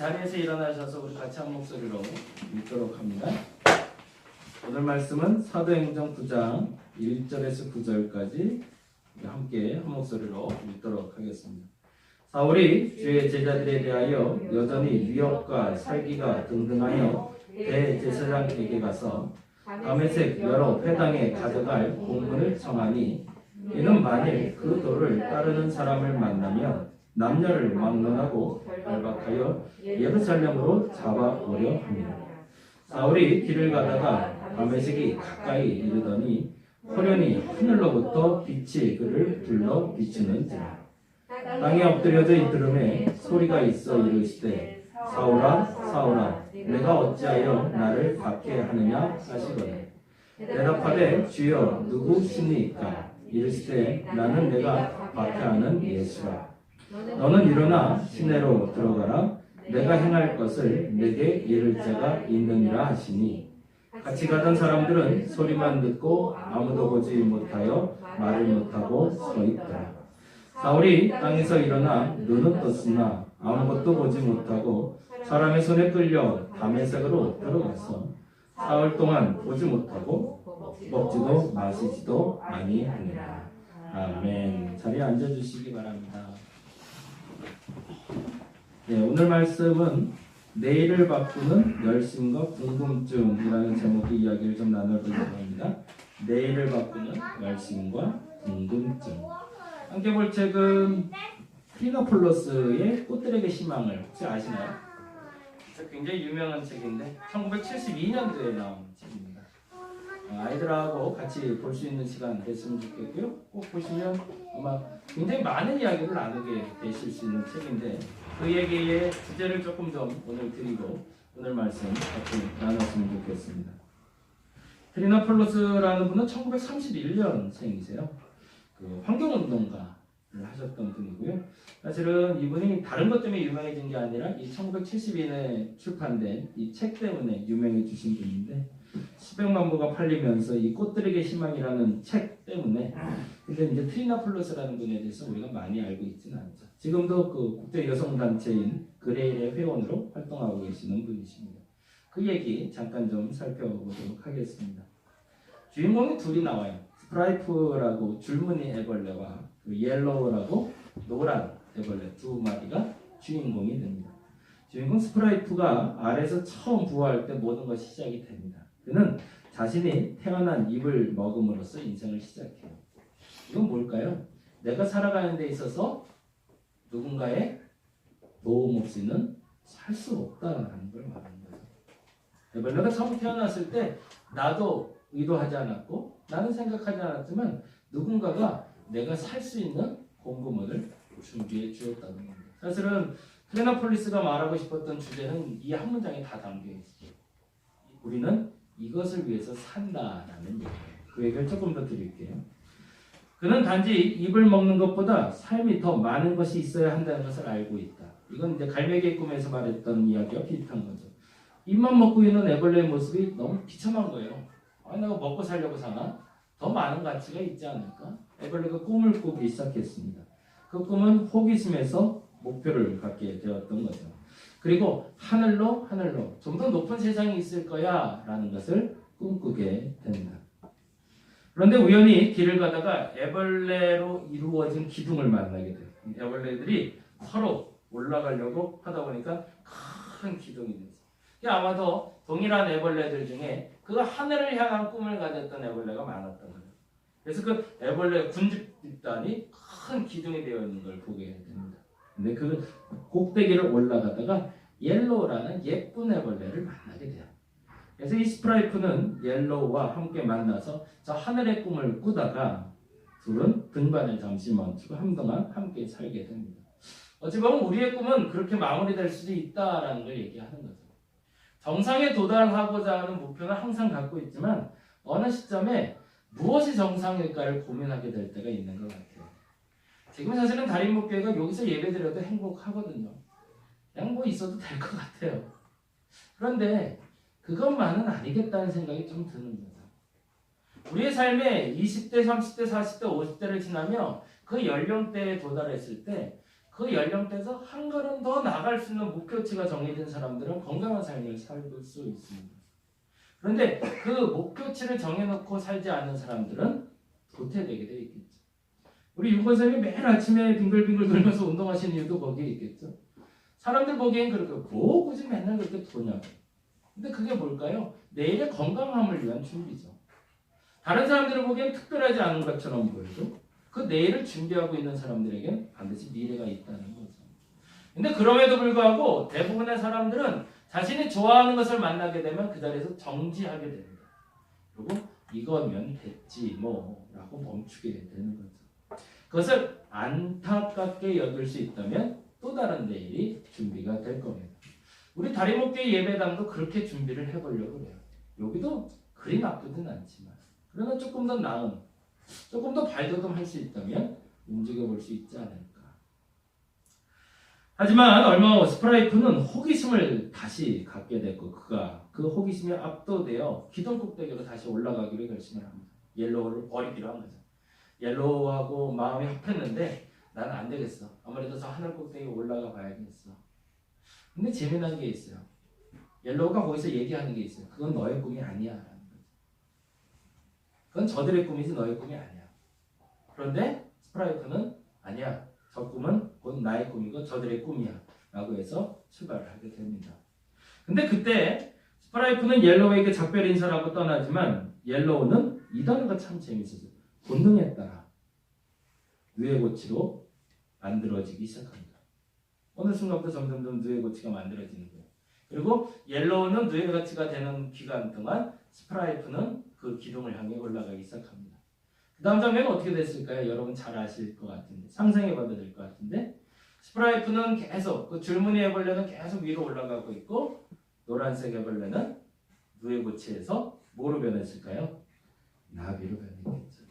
자리에서 일어나셔서 우리 같이 한 목소리로 읽도록 합니다. 오늘 말씀은 사도행전 9장 1절에서 9절까지 함께 한 목소리로 읽도록 하겠습니다. 사울이 주의 제자들에 대하여 여전히 위협과 살기가 등등하여 대제사장에게 가서 다메섹 여러 회당에 가져갈 공문을 청하니 이는 만일 그 도를 따르는 사람을 만나면 남녀를 막론하고 결박하여 예루살렘으로 잡아오려 합니다. 사울이 길을 가다가 다메섹이 가까이 이르더니 호련히 하늘로부터 빛이 그를 둘러 비추는지라. 땅에 엎드려져 있으름에 소리가 있어 이르시되 사울아 사울아 내가 어찌하여 나를 박해하느냐 하시거늘. 대답하되 주여 누구시니까? 이르시되 나는 내가 박해하는 예수라. 너는 일어나 시내로 들어가라. 내가 행할 것을 내게 이를 자가 있느니라 하시니 같이 가던 사람들은 소리만 듣고 아무도 보지 못하여 말을 못하고 서 있더라. 사울이 땅에서 일어나 눈은 떴으나 아무것도 보지 못하고 사람의 손에 끌려 다메섹으로 들어가서 사흘 동안 보지 못하고 먹지도 마시지도 아니하니라. 아멘. 자리에 앉아주시기 바랍니다. 네, 오늘 말씀은 내일을 바꾸는 열심과 궁금증이라는 제목의 이야기를 좀 나눠보려고 합니다. 내일을 바꾸는 열심과 궁금증. 함께 볼 책은 트리노폴로스의 꽃들에게 희망을 혹시 아시나요? 굉장히 유명한 책인데 1972년도에 나온 책입니다. 아이들하고 같이 볼 수 있는 시간 됐으면 좋겠고요. 꼭 보시면 아마 굉장히 많은 이야기를 나누게 되실 수 있는 책인데 그 얘기의 주제를 조금 더 오늘 드리고 오늘 말씀 같이 나눴으면 좋겠습니다. 트리노폴로스라는 분은 1931년생이세요. 그 환경운동가를 하셨던 분이고요. 사실은 이분이 다른 것 때문에 유명해진 게 아니라 이 1972년에 출판된 이 책 때문에 유명해지신 분인데 수백만 부가 팔리면서 이 꽃들에게 희망이라는 책 때문에 근데 이제 트리노폴로스라는 분에 대해서 우리가 많이 알고 있지는 않죠. 지금도 그 국제 여성 단체인 그레일의 회원으로 활동하고 계시는 분이십니다. 그 얘기 잠깐 좀 살펴보도록 하겠습니다. 주인공이 둘이 나와요. 스프라이프라고 줄무늬 애벌레와 그 옐로우라고 노란 애벌레 두 마리가 주인공이 됩니다. 주인공 스프라이프가 알에서 처음 부화할 때 모든 것이 시작이 됩니다. 그는 자신이 태어난 잎을 먹음으로써 인생을 시작해요. 이건 뭘까요? 내가 살아가는 데 있어서 누군가의 도움 없이는 살 수 없다는 걸 말하는 거죠. 애벌레가 처음 태어났을 때 나도 의도하지 않았고 나는 생각하지 않았지만 누군가가 내가 살 수 있는 공급원을 준비해 주었다는 겁니다. 사실은 트리노폴리스가 말하고 싶었던 주제는 이 한 문장에 다 담겨 있어요. 우리는 이것을 위해서 산다라는 얘기예요. 그 얘기를 조금 더 드릴게요. 그는 단지 잎을 먹는 것보다 삶이 더 많은 것이 있어야 한다는 것을 알고 있다. 이건 이제 갈매기의 꿈에서 말했던 이야기와 비슷한 거죠. 잎만 먹고 있는 애벌레의 모습이 너무 비참한 거예요. 내가 먹고 살려고 사나? 더 많은 가치가 있지 않을까? 애벌레가 꿈을 꾸기 시작했습니다. 그 꿈은 호기심에서 목표를 갖게 되었던 거죠. 그리고 하늘로 좀 더 높은 세상이 있을 거야 라는 것을 꿈꾸게 됩니다. 그런데 우연히 길을 가다가 애벌레로 이루어진 기둥을 만나게 돼요. 애벌레들이 서로 올라가려고 하다 보니까 큰 기둥이 됐어요. 아마도 동일한 애벌레들 중에 그 하늘을 향한 꿈을 가졌던 애벌레가 많았던 거예요. 그래서 그 애벌레 군집 집단이 큰 기둥이 되어 있는 걸 보게 됩니다. 근데 그 꼭대기를 올라가다가 옐로우라는 예쁜 애벌레를 만나게 돼요. 그래서 이 스프라이프는 옐로우와 함께 만나서 저 하늘의 꿈을 꾸다가 둘은 등반을 잠시 멈추고 한동안 함께 살게 됩니다. 어찌 보면 우리의 꿈은 그렇게 마무리될 수도 있다라는 걸 얘기하는 거죠. 정상에 도달하고자 하는 목표는 항상 갖고 있지만 어느 시점에 무엇이 정상일까를 고민하게 될 때가 있는 것 같아요. 지금 사실은 달인목교회가 여기서 예배드려도 행복하거든요. 그냥 뭐 있어도 될 것 같아요. 그런데 그것만은 아니겠다는 생각이 좀 드는 거죠. 우리의 삶에 20대, 30대, 40대, 50대를 지나며 그 연령대에 도달했을 때 그 연령대에서 한 걸음 더 나갈 수 있는 목표치가 정해진 사람들은 건강한 삶을 살 수 있습니다. 그런데 그 목표치를 정해놓고 살지 않는 사람들은 도태되게 되어 있겠죠. 우리 윤건쌤이 매일 아침에 빙글빙글 돌면서 운동하시는 이유도 거기에 있겠죠. 사람들 보기엔 그렇게 뭐 굳이 맨날 그렇게 도냐고. 근데 그게 뭘까요? 내일의 건강함을 위한 준비죠. 다른 사람들을 보기엔 특별하지 않은 것처럼 보여도 그 내일을 준비하고 있는 사람들에겐 반드시 미래가 있다는 거죠. 근데 그럼에도 불구하고 대부분의 사람들은 자신이 좋아하는 것을 만나게 되면 그 자리에서 정지하게 됩니다. 그리고 이거면 됐지 뭐 라고 멈추게 되는 거죠. 그것을 안타깝게 여길 수 있다면 또 다른 내일이 준비가 될 겁니다. 우리 다리목교회 예배당도 그렇게 준비를 해보려고 해요. 여기도 그리 나쁘진 않지만 그러나 조금 더 나은, 조금 더 발돋움할 수 있다면 움직여볼 수 있지 않을까. 하지만 얼마 후 스프라이프는 호기심을 다시 갖게 됐고 그가 그 호기심에 압도되어 기둥 꼭대기로 다시 올라가기로 결심을 합니다. 옐로우를 버리기로 한 거죠. 옐로우하고 마음이 합했는데 나는 안 되겠어. 아무래도 저 하늘 꼭대기 올라가 봐야겠어. 근데 재미난 게 있어요. 옐로우가 거기서 얘기하는 게 있어요. 그건 너의 꿈이 아니야 라는 거죠. 그건 저들의 꿈이지 너의 꿈이 아니야. 그런데 스프라이프는 아니야. 저 꿈은 곧 나의 꿈이고 저들의 꿈이야 라고 해서 출발을 하게 됩니다. 근데 그때 스프라이프는 옐로우에게 작별 인사라고 떠나지만 옐로우는 이 단어가 참 재밌었어요. 본능에 따라 누에고치로 만들어지기 시작합니다. 어느 순간부터 점점점 누에고치가 만들어지는 거예요. 그리고 옐로우는 누에고치가 되는 기간 동안 스프라이프는 그 기둥을 향해 올라가기 시작합니다. 그 다음 장면은 어떻게 됐을까요? 여러분 잘 아실 것 같은데 상상해봐도 될 것 같은데 스프라이프는 계속 그 줄무늬 애벌레는 계속 위로 올라가고 있고 노란색 애벌레는 누에고치에서 뭐로 변했을까요? 나비로 변했겠죠.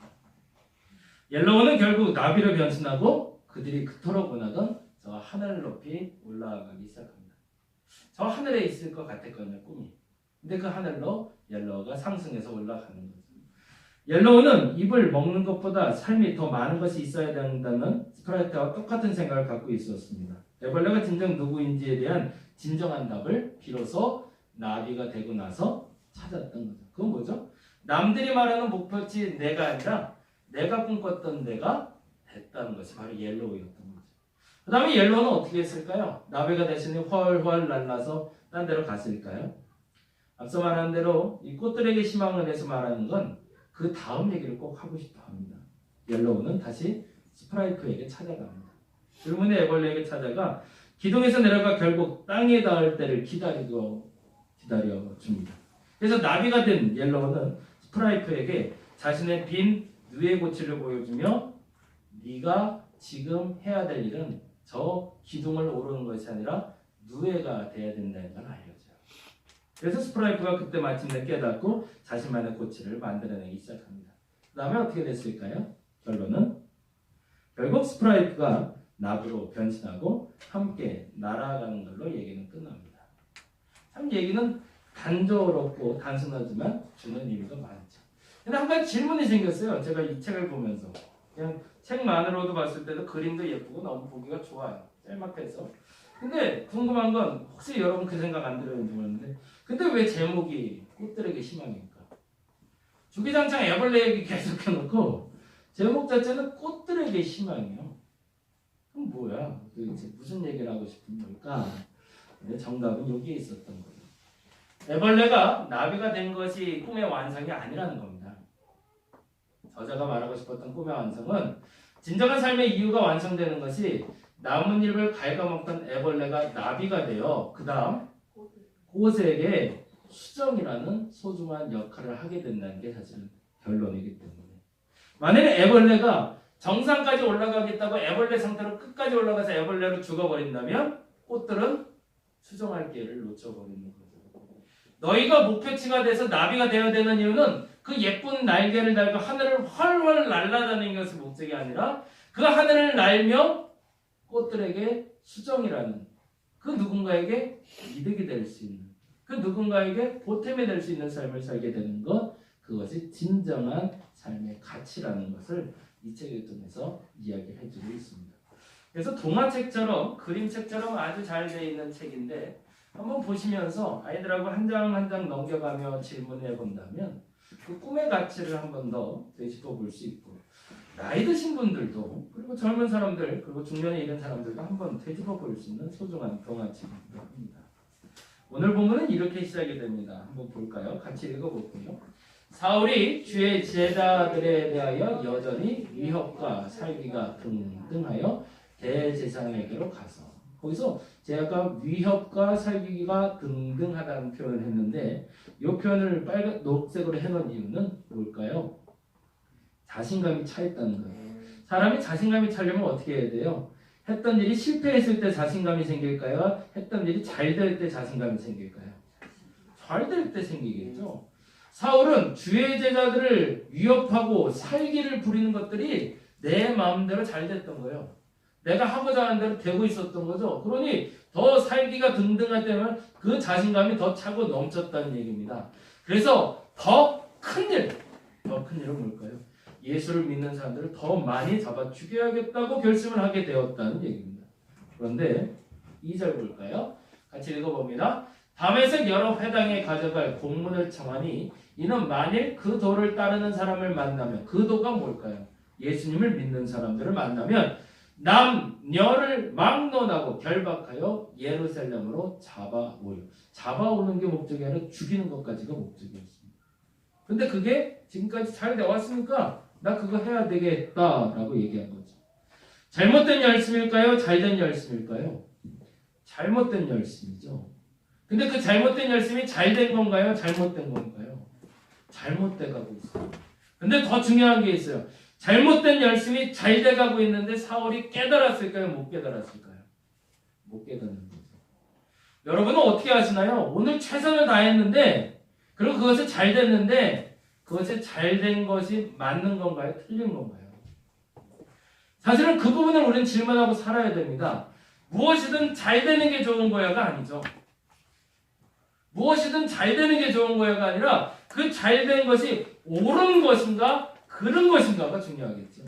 옐로우는 결국 나비로 변신하고 그들이 그토록 원하던 저 하늘 높이 올라가기 시작합니다. 저 하늘에 있을 것 같았거든요, 꿈이. 근데 그 하늘로 옐로우가 상승해서 올라가는 거죠. 옐로우는 입을 먹는 것보다 삶이 더 많은 것이 있어야 된다는 스프라이트와 똑같은 생각을 갖고 있었습니다. 애벌레가 진정 누구인지에 대한 진정한 답을 비로소 나비가 되고 나서 찾았던 거죠. 그건 뭐죠? 남들이 말하는 목표치 내가 아니라 내가 꿈꿨던 내가 됐다는 것이 바로 옐로우였던 거죠. 그 다음에 옐로우는 어떻게 했을까요? 나비가 대신에 훨훨 날라서 딴 데로 갔을까요? 앞서 말한 대로 이 꽃들에게 희망을 내서 말하는 건 그 다음 얘기를 꼭 하고 싶어 합니다. 옐로우는 다시 스프라이프에게 찾아갑니다. 줄무늬 애벌레에게 찾아가 기둥에서 내려가 결국 땅에 닿을 때를 기다려 줍니다. 그래서 나비가 된 옐로우는 스프라이프에게 자신의 빈 누에고치를 보여주며 네가 지금 해야 될 일은 저 기둥을 오르는 것이 아니라 누에가 돼야 된다는 걸 알려줘요. 그래서 스프라이프가 그때 마침내 깨닫고 자신만의 고치를 만들어내기 시작합니다. 그 다음에 어떻게 됐을까요? 결론은 결국 스프라이프가 나비로 변신하고 함께 날아가는 걸로 얘기는 끝납니다. 참 얘기는 단조롭고 단순하지만 주는 의미가 많죠. 근데 한 가지 질문이 생겼어요. 제가 이 책을 보면서 그냥 책만으로도 봤을 때도 그림도 예쁘고 너무 보기가 좋아요. 짤막해서. 근데 궁금한 건 혹시 여러분 그 생각 안 들었는지 모르는데 근데 왜 제목이 꽃들에게 희망일까? 주기장창 애벌레 얘기 계속해놓고 제목 자체는 꽃들에게 희망이에요. 그럼 뭐야? 도대체 무슨 얘기를 하고 싶은 걸까? 근데 정답은 여기에 있었던 거예요. 애벌레가 나비가 된 것이 꿈의 완성이 아니라는 겁니다. 저자가 말하고 싶었던 꿈의 완성은 진정한 삶의 이유가 완성되는 것이 나뭇잎을 갉아먹던 애벌레가 나비가 되어 그 다음 그것에게 수정이라는 소중한 역할을 하게 된다는 게 사실은 결론이기 때문에 만약에 애벌레가 정상까지 올라가겠다고 애벌레 상태로 끝까지 올라가서 애벌레로 죽어버린다면 꽃들은 수정할 기회를 놓쳐버리는 거죠. 너희가 목표치가 돼서 나비가 되어야 되는 이유는 그 예쁜 날개를 달고 하늘을 훨훨 날아다니는 것이 목적이 아니라 그 하늘을 날며 꽃들에게 수정이라는 그 누군가에게 이득이 될 수 있는 그 누군가에게 보탬이 될 수 있는 삶을 살게 되는 것 그것이 진정한 삶의 가치라는 것을 이 책을 통해서 이야기를 해주고 있습니다. 그래서 동화책처럼 그림책처럼 아주 잘 되어 있는 책인데 한번 보시면서 아이들하고 한 장 한 장 넘겨가며 질문해 본다면 그 꿈의 가치를 한 번 더 되짚어 볼 수 있고 나이 드신 분들도 그리고 젊은 사람들 그리고 중년에 이른 사람들도 한번 되짚어 볼 수 있는 소중한 동화책이기도 합니다. 오늘 본문은 이렇게 시작이 됩니다. 한번 볼까요? 같이 읽어볼게요. 사울이 주의 제자들에 대하여 여전히 위협과 살기가 등등하여 대제사장에게로 가서 거기서 제가 위협과 살기가 등등하다는 표현을 했는데 이 표현을 녹색으로 해놓은 이유는 뭘까요? 자신감이 차 있다는 거예요. 사람이 자신감이 차려면 어떻게 해야 돼요? 했던 일이 실패했을 때 자신감이 생길까요? 했던 일이 잘 될 때 자신감이 생길까요? 잘 될 때 생기겠죠. 사울은 주의 제자들을 위협하고 살기를 부리는 것들이 내 마음대로 잘 됐던 거예요. 내가 하고자 하는 대로 되고 있었던 거죠. 그러니 더 살기가 등등할 때면 그 자신감이 더 차고 넘쳤다는 얘기입니다. 그래서 더 큰 일은 뭘까요? 예수를 믿는 사람들을 더 많이 잡아 죽여야겠다고 결심을 하게 되었다는 얘기입니다. 그런데 2절 볼까요? 같이 읽어봅니다. 다메섹 여러 회당에 가져갈 공문을 청하니 이는 만일 그 도를 따르는 사람을 만나면 그 도가 뭘까요? 예수님을 믿는 사람들을 만나면 남녀를 막론하고 결박하여 예루살렘으로 잡아오는 게 목적이 아니라 죽이는 것까지가 목적이었습니다. 근데 그게 지금까지 잘 되었으니까 나 그거 해야 되겠다라고 얘기한 거죠. 잘못된 열심일까요? 잘된 열심일까요? 잘못된 열심이죠. 근데 그 잘못된 열심이 잘된 건가요? 잘못된 건가요? 잘못돼 가고 있어요. 근데 더 중요한 게 있어요. 잘못된 열심이 잘 돼가고 있는데 사울이 깨달았을까요? 못 깨달았을까요? 못 깨달는 거죠. 여러분은 어떻게 하시나요? 오늘 최선을 다했는데 그리고 그것이 잘 됐는데 그것이 잘 된 것이 맞는 건가요? 틀린 건가요? 사실은 그 부분을 우리는 질문하고 살아야 됩니다. 무엇이든 잘 되는 게 좋은 거야가 아니죠. 무엇이든 잘 되는 게 좋은 거야가 아니라 그 잘 된 것이 옳은 것인가 그런 것인가가 중요하겠죠.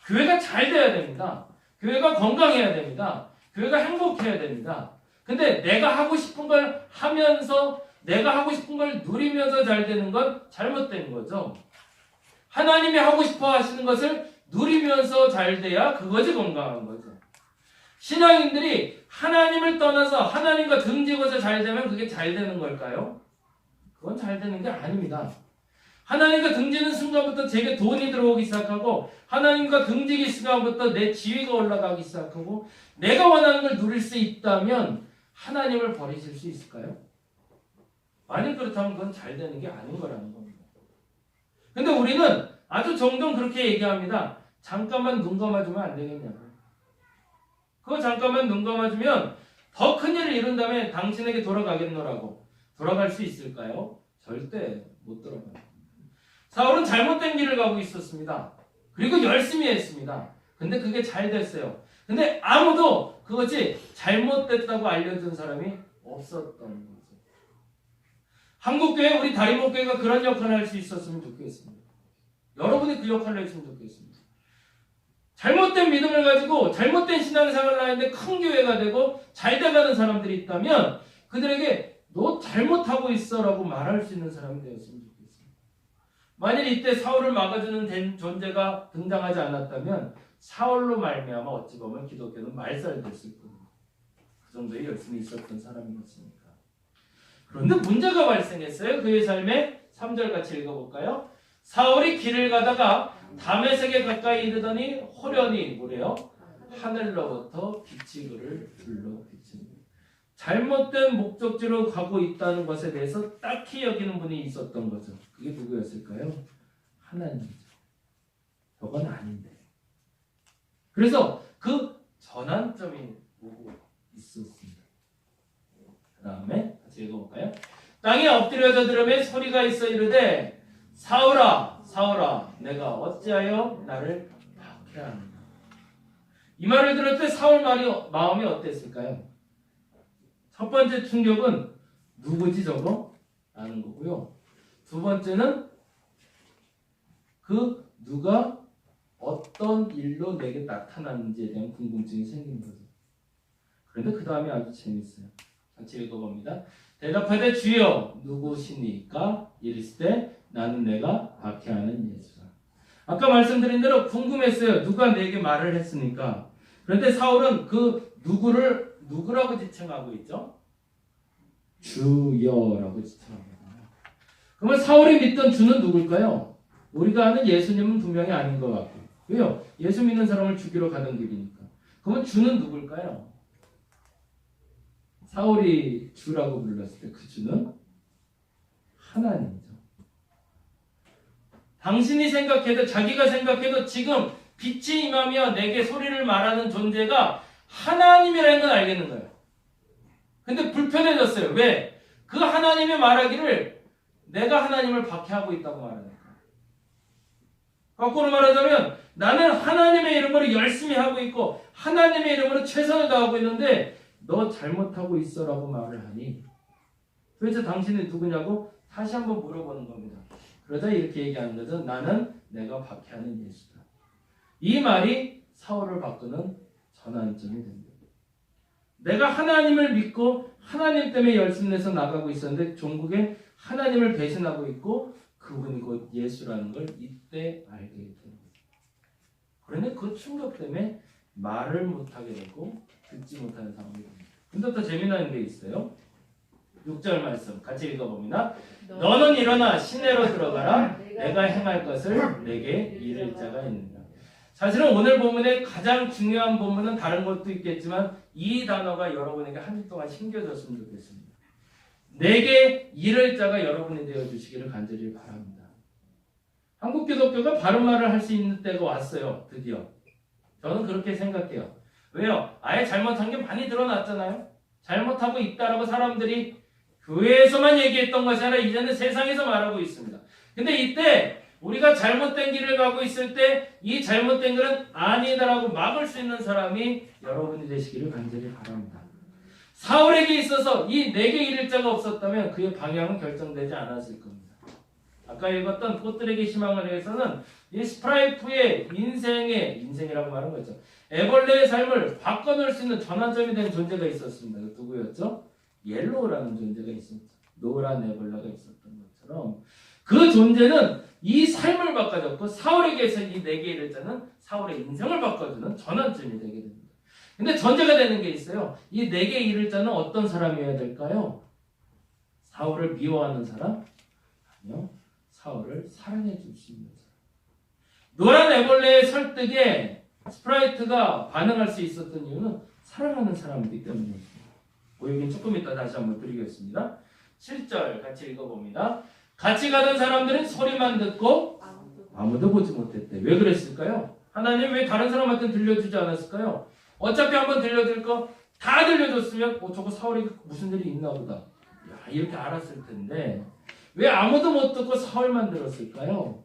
교회가 잘 돼야 됩니다. 교회가 건강해야 됩니다. 교회가 행복해야 됩니다. 근데 내가 하고 싶은 걸 하면서 내가 하고 싶은 걸 누리면서 잘 되는 건 잘못된 거죠. 하나님이 하고 싶어 하시는 것을 누리면서 잘 돼야 그것이 건강한 거죠. 신앙인들이 하나님을 떠나서 하나님과 등지고서 잘 되면 그게 잘 되는 걸까요? 그건 잘 되는 게 아닙니다. 하나님과 등지는 순간부터 제게 돈이 들어오기 시작하고 하나님과 등지기 시작부터 내 지위가 올라가기 시작하고 내가 원하는 걸 누릴 수 있다면 하나님을 버리실 수 있을까요? 만약 그렇다면 그건 잘 되는 게 아닌 거라는 겁니다. 근데 우리는 아주 종종 그렇게 얘기합니다. 잠깐만 눈 감아주면 안 되겠냐고. 그거 잠깐만 눈 감아주면 더 큰 일을 이룬 다음에 당신에게 돌아가겠노라고. 돌아갈 수 있을까요? 절대 못 돌아가요. 사울은 잘못된 길을 가고 있었습니다. 그리고 열심히 했습니다. 근데 그게 잘 됐어요. 근데 아무도 그것이 잘못됐다고 알려준 사람이 없었던 거죠. 한국교회 우리 다리목교회가 그런 역할을 할 수 있었으면 좋겠습니다. 여러분이 그 역할을 했으면 좋겠습니다. 잘못된 믿음을 가지고 잘못된 신앙생활을 하는데 큰 교회가 되고 잘 돼가는 사람들이 있다면 그들에게 너 잘못하고 있어 라고 말할 수 있는 사람이 되었으면 좋겠습니다. 만일 이때 사울을 막아주는 존재가 등장하지 않았다면 사울로 말미암아 어찌 보면 기독교는 말살됐을 겁니다. 그 정도의 열심히 있었던 사람이었으니까. 그런데 문제가 발생했어요. 그의 삶에 3절 같이 읽어볼까요? 사울이 길을 가다가 다메섹에 가까이 이르더니 호련히 뭐래요? 하늘로부터 빛이 그를 둘러 비칩니다. 잘못된 목적지로 가고 있다는 것에 대해서 딱히 여기는 분이 있었던 거죠. 그게 누구였을까요? 하나님이죠. 저건 아닌데. 그래서 그 전환점이 오고 있었습니다. 그 다음에 같이 읽어볼까요? 땅에 엎드려져 들으며 소리가 있어 이르되 사울아 사울아 내가 어찌하여 나를 박해하는가. 이 말을 들을 때 사울 마음이 어땠을까요? 첫 번째 충격은 누구지 저거? 라는 거고요. 두 번째는 그 누가 어떤 일로 내게 나타나는지에 대한 궁금증이 생긴 거죠. 그런데 그 다음에 아주 재밌어요. 같이 읽어봅니다. 대답하되 주여 누구시니까? 이르시되 나는 내가 박해하는 예수라. 아까 말씀드린 대로 궁금했어요. 누가 내게 말을 했으니까. 그런데 사울은 그 누구를 누구라고 지칭하고 있죠? 주여라고 지칭합니다. 그러면 사울이 믿던 주는 누굴까요? 우리가 아는 예수님은 분명히 아닌 것 같고. 왜요? 예수 믿는 사람을 죽이러 가던 길이니까. 그러면 주는 누굴까요? 사울이 주라고 불렀을 때 그 주는 하나님이죠. 당신이 생각해도 자기가 생각해도 지금 빛이 임하며 내게 소리를 말하는 존재가 하나님이라는 건 알겠는 거예요. 근데 불편해졌어요. 왜? 그 하나님이 말하기를 내가 하나님을 박해하고 있다고 말하니까. 거꾸로 말하자면 나는 하나님의 이름으로 열심히 하고 있고 하나님의 이름으로 최선을 다하고 있는데 너 잘못하고 있어라고 말을 하니 도대체 당신은 누구냐고 다시 한번 물어보는 겁니다. 그러자 이렇게 얘기하는 거죠. 나는 내가 박해하는 예수다. 이 말이 사울을 바꾸는 전환점이 됩니다. 내가 하나님을 믿고 하나님 때문에 열심히 내서 나가고 있었는데 종국에 하나님을 배신하고 있고 그분이 곧 예수라는 걸 이때 알게 되는 거죠. 그런데 그 충격 때문에 말을 못하게 되고 듣지 못하는 상황이 됩니다. 근데 더 재미나는 게 있어요. 6절 말씀 같이 읽어봅니다. 너는 일어나 시내로 들어가라. 내가 행할 것을 내게 이를 자가 있느니라. 사실은 오늘 본문의 가장 중요한 본문은 다른 것도 있겠지만 이 단어가 여러분에게 한 주 동안 심겨졌으면 좋겠습니다. 내게 이를 자가 여러분이 되어주시기를 간절히 바랍니다. 한국 기독교가 바른 말을 할 수 있는 때가 왔어요. 드디어. 저는 그렇게 생각해요. 왜요? 아예 잘못한 게 많이 드러났잖아요. 잘못하고 있다라고 사람들이 교회에서만 얘기했던 것이 아니라 이제는 세상에서 말하고 있습니다. 근데 이때 우리가 잘못된 길을 가고 있을 때 이 잘못된 길은 아니다라고 막을 수 있는 사람이 여러분이 되시기를 간절히 바랍니다. 사울에게 있어서 이 내게 이를 자가 없었다면 그의 방향은 결정되지 않았을 겁니다. 아까 읽었던 꽃들에게 희망을 위해서는 이 스프라이프의 인생이라고 말한 거죠. 애벌레의 삶을 바꿔놓을 수 있는 전환점이 된 존재가 있었습니다. 그 누구였죠? 옐로우라는 존재가 있었죠. 노란 애벌레가 있었던 것처럼 그 존재는 이 삶을 바꿔줬고 사울에게서 이 내게 이를 자는 사울의 인생을 바꿔주는 전환점이 되게 됩니다. 근데 전제가 되는 게 있어요. 이 내게 이를 자는 어떤 사람이어야 될까요? 사울을 미워하는 사람? 아니요. 사울을 사랑해 줄 수 있는 사람. 노란 애벌레의 설득에 스프라이트가 반응할 수 있었던 이유는 사랑하는 사람이기 때문이었습니다. 여긴 조금 이따 다시 한번 드리겠습니다. 7절 같이 읽어봅니다. 같이 가던 사람들은 소리만 듣고 아무도 보지 못했대. 왜 그랬을까요? 하나님 왜 다른 사람한테 들려주지 않았을까요? 어차피 한번 들려줄 거 다 들려줬으면 저거 사울이 무슨 일이 있나 보다. 야, 이렇게 알았을 텐데 왜 아무도 못 듣고 사울만 들었을까요?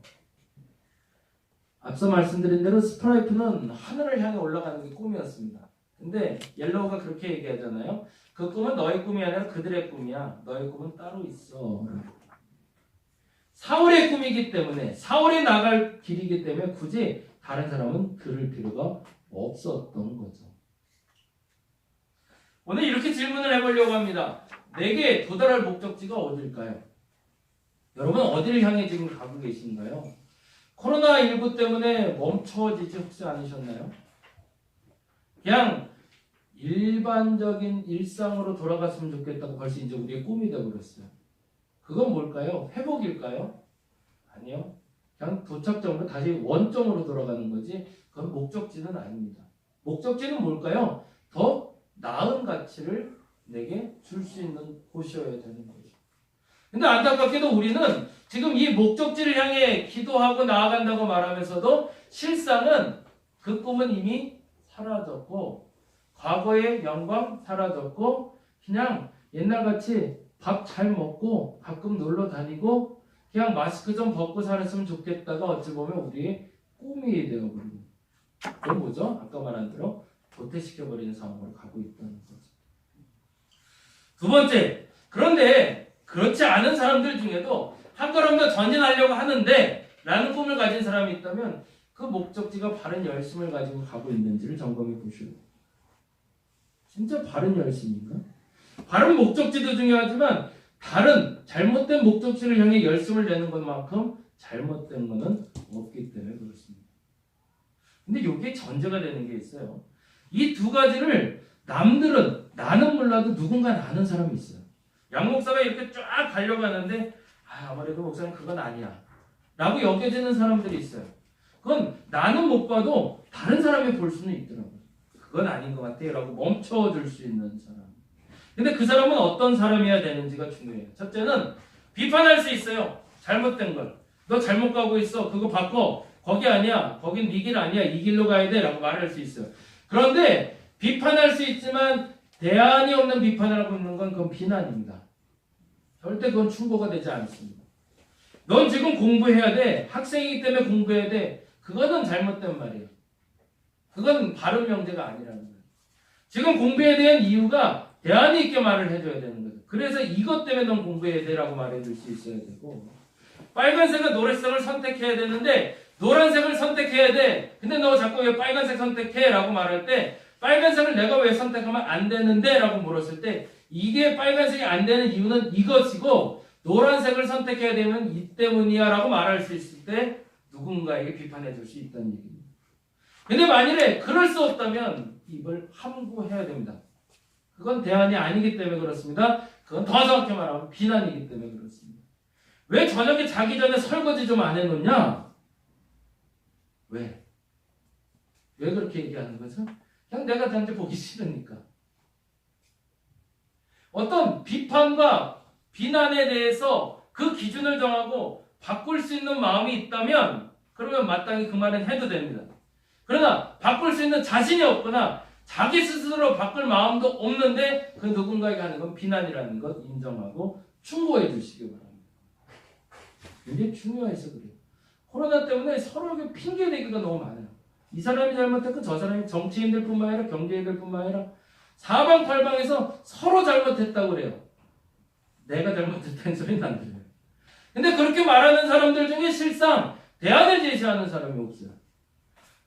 앞서 말씀드린 대로 스프라이프는 하늘을 향해 올라가는 게 꿈이었습니다. 근데 옐로우가 그렇게 얘기하잖아요. 그 꿈은 너의 꿈이 아니라 그들의 꿈이야. 너의 꿈은 따로 있어. 사울의 꿈이기 때문에 사울이 나갈 길이기 때문에 굳이 다른 사람은 들을 필요가 없었던 거죠. 오늘 이렇게 질문을 해보려고 합니다. 내게 도달할 목적지가 어딜까요? 여러분 어디를 향해 지금 가고 계신가요? 코로나19 때문에 멈춰지지 혹시 않으셨나요? 그냥 일반적인 일상으로 돌아갔으면 좋겠다고 벌써 이제 우리의 꿈이 되어버렸어요. 그건 뭘까요? 회복일까요? 아니요. 그냥 도착점으로 다시 원점으로 돌아가는 거지 그건 목적지는 아닙니다. 목적지는 뭘까요? 더 나은 가치를 내게 줄 수 있는 곳이어야 되는 거죠. 근데 안타깝게도 우리는 지금 이 목적지를 향해 기도하고 나아간다고 말하면서도 실상은 그 꿈은 이미 사라졌고 과거의 영광 사라졌고 그냥 옛날같이 밥 잘 먹고 가끔 놀러 다니고 그냥 마스크 좀 벗고 살았으면 좋겠다가 어찌 보면 우리의 꿈이 되어버립니다. 그건 뭐죠? 아까 말한 대로 도태시켜버리는 상황으로 가고 있다는 거죠. 두 번째, 그런데 그렇지 않은 사람들 중에도 한 걸음 더 전진하려고 하는데 라는 꿈을 가진 사람이 있다면 그 그 목적지가 바른 열심을 가지고 가고 있는지를 점검해 보시오. 진짜 바른 열심인가? 바른 목적지도 중요하지만 다른 잘못된 목적지를 향해 열심을 내는 것만큼 잘못된 것은 없기 때문에 그렇습니다. 근데 이게 전제가 되는 게 있어요. 이 두 가지를 남들은 나는 몰라도 누군가 아는 사람이 있어요. 양 목사가 이렇게 쫙 가려고 하는데 아무래도 목사님 그건 아니야 라고 여겨지는 사람들이 있어요. 그건 나는 못 봐도 다른 사람이 볼 수는 있더라고요. 그건 아닌 것 같아요 라고 멈춰줄 수 있는 사람. 근데 그 사람은 어떤 사람이어야 되는지가 중요해요. 첫째는 비판할 수 있어요. 잘못된 걸. 너 잘못 가고 있어. 그거 바꿔. 거기 아니야. 거긴 네 길 아니야. 이 길로 가야 돼. 라고 말할 수 있어요. 그런데 비판할 수 있지만 대안이 없는 비판을 하고 있는 건 그건 비난입니다. 절대 그건 충고가 되지 않습니다. 넌 지금 공부해야 돼. 학생이기 때문에 공부해야 돼. 그거는 잘못된 말이에요. 그건 바른 명제가 아니라는 거예요. 지금 공부에 대한 이유가 대안이 있게 말을 해줘야 되는 거죠. 그래서 이것 때문에 넌 공부해야 돼라고 말해줄 수 있어야 되고, 빨간색과 노란색을 선택해야 되는데 노란색을 선택해야 돼. 근데 너 자꾸 왜 빨간색 선택해? 라고 말할 때 빨간색을 내가 왜 선택하면 안 되는데? 라고 물었을 때 이게 빨간색이 안 되는 이유는 이것이고 노란색을 선택해야 되면 이 때문이야 라고 말할 수 있을 때 누군가에게 비판해 줄 수 있다는 얘기입니다. 근데 만일에 그럴 수 없다면 이걸 함구해야 됩니다. 그건 대안이 아니기 때문에 그렇습니다. 그건 더 정확히 말하면 비난이기 때문에 그렇습니다. 왜 저녁에 자기 전에 설거지 좀 안 해놓냐? 왜? 왜 그렇게 얘기하는 거죠? 그냥 내가 단지 보기 싫으니까. 어떤 비판과 비난에 대해서 그 기준을 정하고 바꿀 수 있는 마음이 있다면 그러면 마땅히 그 말은 해도 됩니다. 그러나 바꿀 수 있는 자신이 없거나 자기 스스로 바꿀 마음도 없는데 그 누군가에게 하는 건 비난이라는 것 인정하고 충고해 주시기 바랍니다. 이게 중요해서 그래요. 코로나 때문에 서로에게 핑계대기가 너무 많아요. 이 사람이 잘못했고 저 사람이 정치인들 뿐만 아니라 경제인들 뿐만 아니라 사방팔방에서 서로 잘못했다고 그래요. 내가 잘못했다는 소리는 안 들려요. 근데 그렇게 말하는 사람들 중에 실상 대안을 제시하는 사람이 없어요.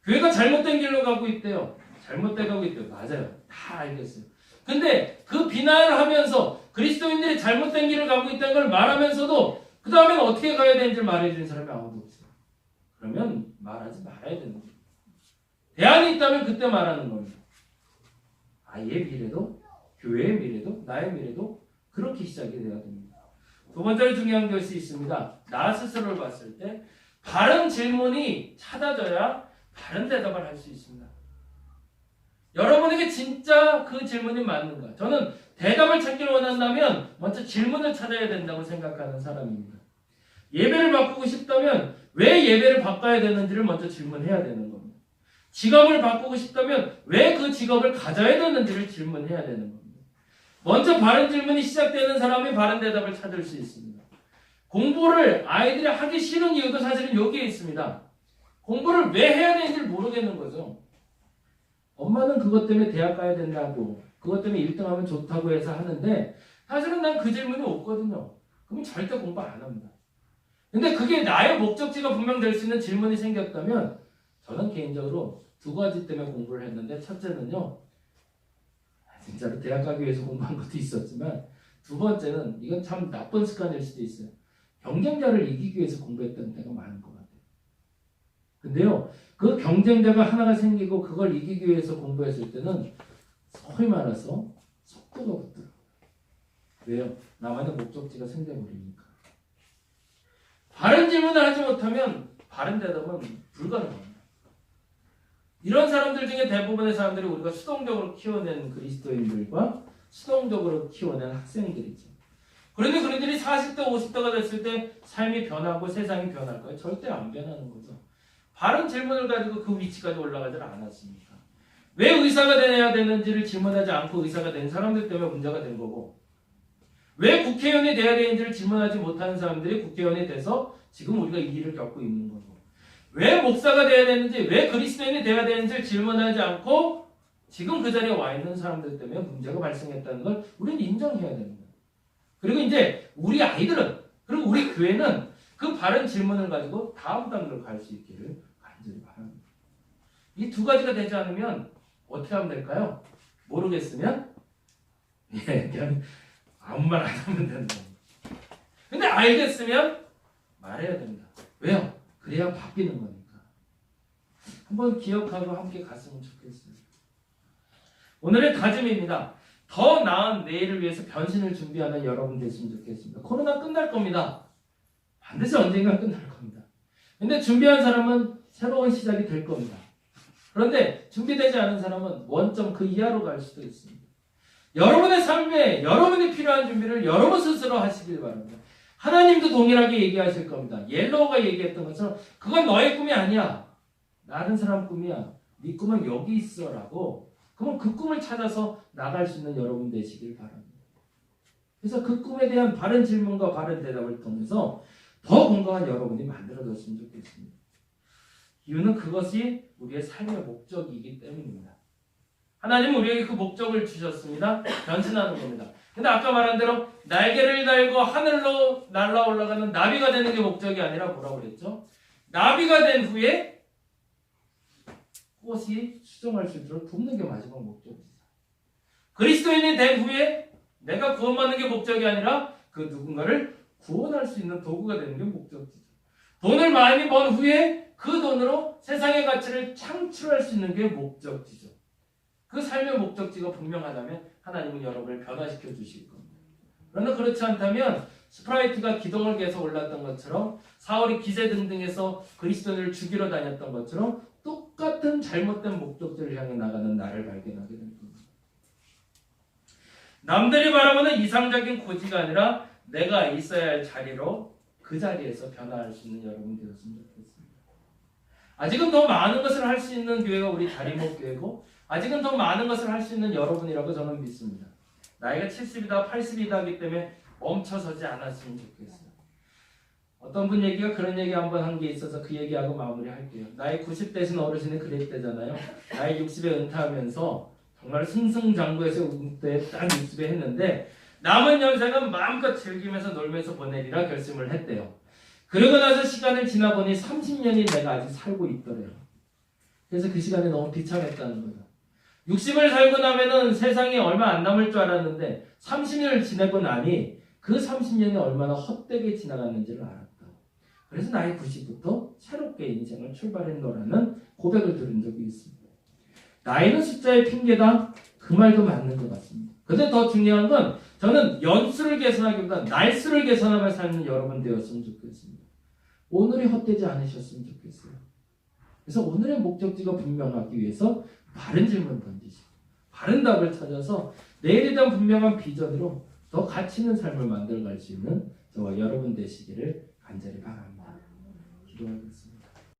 교회가 잘못된 길로 가고 있대요. 잘못돼 가고 있대요. 맞아요. 다 알겠어요. 근데 그 비난을 하면서 그리스도인들이 잘못된 길을 가고 있다는 걸 말하면서도 그 다음에는 어떻게 가야 되는지를 말해주는 사람이 아무도 없어요. 그러면 말하지 말아야 되는 거예요. 대안이 있다면 그때 말하는 겁니다. 아이의 미래도 교회의 미래도 나의 미래도 그렇게 시작이 돼야 됩니다. 두 번째로 중요한 것이 있습니다. 나 스스로를 봤을 때 바른 질문이 찾아져야 바른 대답을 할 수 있습니다. 여러분에게 진짜 그 질문이 맞는가? 저는 대답을 찾기를 원한다면 먼저 질문을 찾아야 된다고 생각하는 사람입니다. 예배를 바꾸고 싶다면 왜 예배를 바꿔야 되는지를 먼저 질문해야 되는 겁니다. 직업을 바꾸고 싶다면 왜 그 직업을 가져야 되는지를 질문해야 되는 겁니다. 먼저 바른 질문이 시작되는 사람이 바른 대답을 찾을 수 있습니다. 공부를 아이들이 하기 싫은 이유도 사실은 여기에 있습니다. 공부를 왜 해야 되는지를 모르겠는 거죠. 엄마는 그것 때문에 대학 가야 된다고 그것 때문에 1등하면 좋다고 해서 하는데 사실은 난 그 질문이 없거든요. 그럼 절대 공부 안 합니다. 근데 그게 나의 목적지가 분명될 수 있는 질문이 생겼다면 저는 개인적으로 두 가지 때문에 공부를 했는데 첫째는요. 진짜로 대학 가기 위해서 공부한 것도 있었지만 두 번째는 이건 참 나쁜 습관일 수도 있어요. 경쟁자를 이기기 위해서 공부했던 때가 많은 것 같아요. 근데요. 그 경쟁자가 하나가 생기고 그걸 이기기 위해서 공부했을 때는 소위 말해서 속도가 붙더라고요. 왜요? 나만의 목적지가 생겨버리니까. 바른 질문을 하지 못하면 바른 대답은 불가능합니다. 이런 사람들 중에 대부분의 사람들이 우리가 수동적으로 키워낸 그리스도인들과 수동적으로 키워낸 학생들이죠. 그런데 그들이 40대, 50대가 됐을 때 삶이 변하고 세상이 변할까요? 절대 안 변하는 거죠. 바른 질문을 가지고 그 위치까지 올라가지 않았습니까? 왜 의사가 돼야 되는지를 질문하지 않고 의사가 된 사람들 때문에 문제가 된 거고, 왜 국회의원이 돼야 되는지를 질문하지 못하는 사람들이 국회의원이 돼서 지금 우리가 이 일을 겪고 있는 거고, 왜 목사가 돼야 되는지, 왜 그리스도인이 돼야 되는지를 질문하지 않고 지금 그 자리에 와 있는 사람들 때문에 문제가 발생했다는 걸 우리는 인정해야 됩니다. 그리고 이제 우리 아이들은, 그리고 우리 교회는 그 바른 질문을 가지고 다음 단계로 갈 수 있기를 간절히 바랍니다. 이 두 가지가 되지 않으면 어떻게 하면 될까요? 모르겠으면 그냥 아무 말 안 하면 되는 겁니다. 근데 알겠으면 말해야 됩니다. 왜요? 그래야 바뀌는 거니까. 한번 기억하고 함께 갔으면 좋겠어요. 오늘의 다짐입니다. 더 나은 내일을 위해서 변신을 준비하는 여러분 됐으면 좋겠습니다. 코로나 끝날 겁니다. 반드시 언젠가 끝날 겁니다. 근데 준비한 사람은 새로운 시작이 될 겁니다. 그런데 준비되지 않은 사람은 원점 그 이하로 갈 수도 있습니다. 여러분의 삶에 여러분이 필요한 준비를 여러분 스스로 하시길 바랍니다. 하나님도 동일하게 얘기하실 겁니다. 옐로우가 얘기했던 것처럼 그건 너의 꿈이 아니야. 다른 사람 꿈이야. 네 꿈은 여기 있어 라고. 그러면 그 꿈을 찾아서 나갈 수 있는 여러분 되시길 바랍니다. 그래서 그 꿈에 대한 바른 질문과 바른 대답을 통해서 더 건강한 여러분이 만들어졌으면 좋겠습니다. 이유는 그것이 우리의 삶의 목적이기 때문입니다. 하나님은 우리에게 그 목적을 주셨습니다. 변신하는 겁니다. 근데 아까 말한 대로 날개를 달고 하늘로 날아 올라가는 나비가 되는 게 목적이 아니라 뭐라고 그랬죠? 나비가 된 후에 꽃이 수정할 수 있도록 돕는 게 마지막 목적이죠. 그리스도인이 된 후에 내가 구원받는 게 목적이 아니라 그 누군가를 구원할 수 있는 도구가 되는 게 목적이죠. 돈을 많이 번 후에 그 돈으로 세상의 가치를 창출할 수 있는 게 목적지죠. 그 삶의 목적지가 분명하다면 하나님은 여러분을 변화시켜 주실 겁니다. 그러나 그렇지 않다면 스프라이트가 기둥을 계속 올랐던 것처럼 사울이 기세등등해서 그리스도인을 죽이러 다녔던 것처럼 똑같은 잘못된 목적지를 향해 나가는 나를 발견하게 될 겁니다. 남들이 바라보는 이상적인 고지가 아니라 내가 있어야 할 자리로 그 자리에서 변화할 수 있는 여러분 되었으면 좋겠습니다. 아직은 더 많은 것을 할 수 있는 교회가 우리 다리목교회고 아직은 더 많은 것을 할 수 있는 여러분이라고 저는 믿습니다. 나이가 70이다 80이다 하기 때문에 멈춰서지 않았으면 좋겠어요. 어떤 분 얘기가 그런 얘기 한번 한 게 있어서 그 얘기하고 마무리할게요. 나이 90대신 어르신이 그랬대잖아요. 나이 60에 은퇴하면서 정말 승승장구해서 은퇴에 딱 60에 했는데 남은 연생은 마음껏 즐기면서 놀면서 보내리라 결심을 했대요. 그러고 나서 시간을 지나보니 30년이 내가 아직 살고 있더래요. 그래서 그 시간이 너무 비참했다는 거예요. 60을 살고 나면은 세상에 얼마 안 남을 줄 알았는데 30년을 지내고 나니 그 30년이 얼마나 헛되게 지나갔는지를 알았다. 그래서 나이 90부터 새롭게 인생을 출발했노라는 고백을 들은 적이 있습니다. 나이는 숫자의 핑계다. 그 말도 맞는 것 같습니다. 근데 더 중요한 건 저는 연수를 개선하기보다 날수를 개선하며 사는 여러분 되었으면 좋겠습니다. 오늘이 헛되지 않으셨으면 좋겠어요. 그래서 오늘의 목적지가 분명하기 위해서 바른 질문 던지시고 바른 답을 찾아서 내일에 대한 분명한 비전으로 더 가치 있는 삶을 만들어갈 수 있는 저와 여러분 되시기를 간절히 바랍니다. 기도하겠습니다.